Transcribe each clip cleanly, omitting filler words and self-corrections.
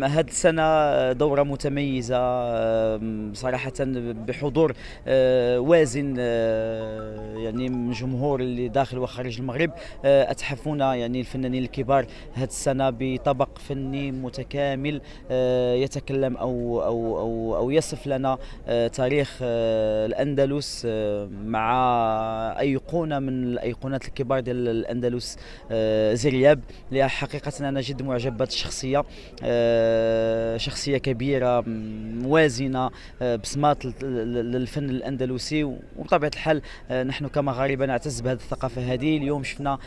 هذه السنة دورة متميزة صراحة، بحضور وازن يعني من جمهور اللي داخل وخارج المغرب. أتحفونا يعني الفنانين الكبار هذه السنة بطبق فني متكامل يتكلم أو يصف لنا تاريخ الأندلس مع أيقونة من الأيقونات الكبار ديال الأندلس، زرياب، اللي حقيقة أنا جد معجب بهذه الشخصية. شخصية كبيرة موازنة بصمات للفن الأندلسي، وبطبيعة الحال نحن كمغاربة نعتز بهذه الثقافة هذه. اليوم شفنا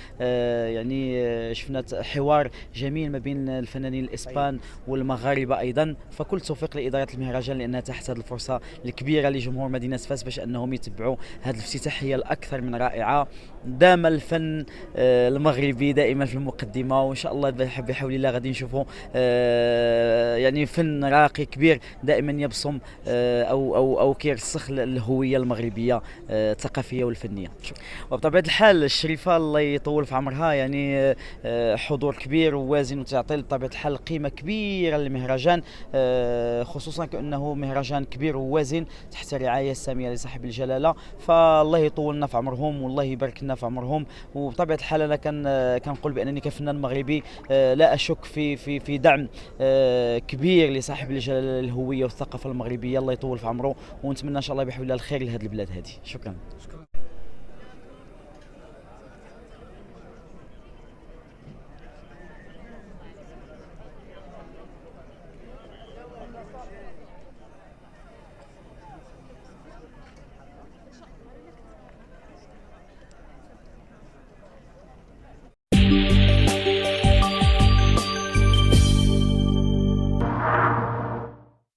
شفنا حوار جميل ما بين الفنانين الإسبان والمغاربة أيضا. فكل توفيق لإدارة المهرجان لأنها تحت هذه الفرصة الكبيرة لجمهور مدينة فاس باش أنهم يتبعوا هذه الافتتاحية الأكثر من رائعة. دام الفن المغربي دائما في المقدمة، وإن شاء الله بحول الله غادي نشوفوا يعني فن راقي كبير دائما يبصم أو كيرسخ الهوية المغربية الثقافية والفنية. وبطبيعة الحال الشريفة الله يطول في عمرها يعني حضور كبير ووازن، وتعطي بطبيعة الحال قيمة كبيرة للمهرجان، خصوصا كأنه مهرجان كبير ووازن تحت الرعاية السامية لصاحب الجلالة. فالله يطولنا في عمرهم والله يبارك لنا في عمرهم. وبطبيعة الحال أنا كنقول بأنني كفنان مغربي لا أشك في دعم كبير لصاحب الجلالة للهوية والثقافة المغربية. الله يطول في عمره، ونتمنى إن شاء الله بحول الله الخير لهذه البلاد هذه. شكرا.